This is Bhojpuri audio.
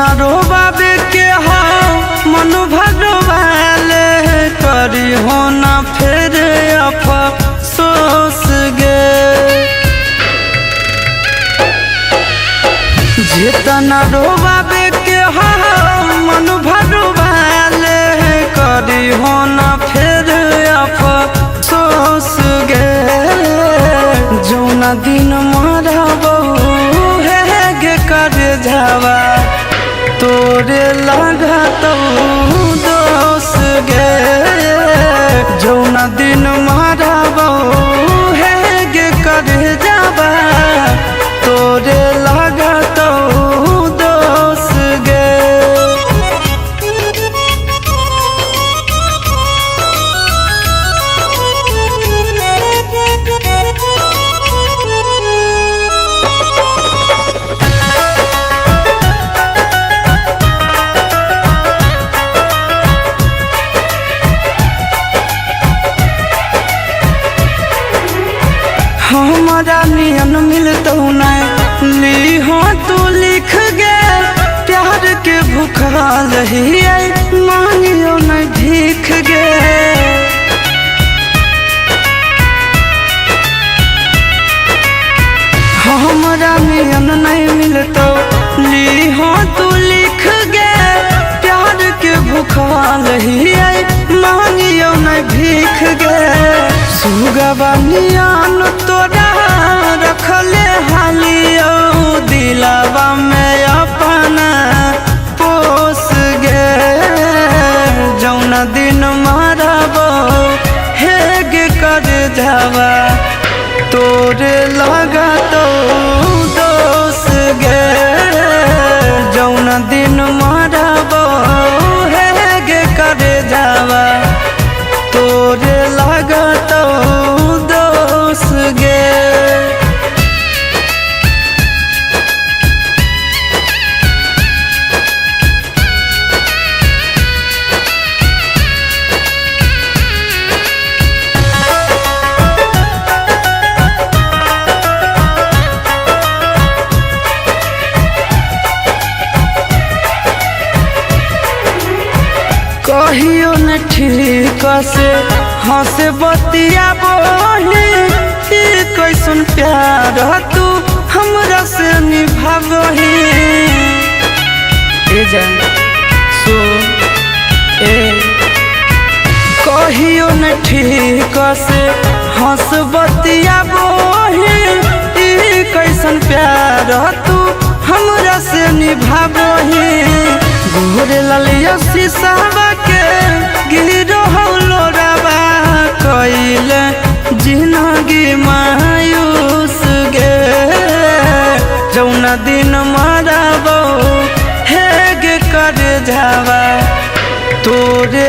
ना रोबाबे के हो मन भरवाले करी हो ना फिर अफसोस गे जितना रोबाबे के हो मन भरवाले करी हो ना फिर अफसोस गे जौना दिन मरबो हे कर जावा तोरे लगा तो दोस गे जौना दिन मरबो हे कर जावा तोरे लगा तो दोस गे हमारा नियन मिलतो नहीं ली हो तू लिख गे प्यार के भूखा रही मांगियो नहीं भीख गे हमारा नियन नहीं मिलतो ली हो तू लिख गे प्यार के भूखा रही मांगियो नहीं भीख गे सुगवा नियन तोरा रखले हालियो दिलावा में अपना पोस गे जौना दिन मरबो हे कर जावा तोरे लगा तो दोस गे जौना दिन मरबो हे कर जावा तोरे लगा तो दोस गे कहियो न ठीक से हंस बतिया बोली कैसन प्यार तू हमरा से निभावही सो कहियो न ठीक से हंस बतिया बोली कैसन प्यार तू हमरा से निभावही गोरे ललिया शीशावा के गिरो हौलोरावा कइले जिंदगी मायूस गे जौना दिन मरबो हे कर जावा तोरे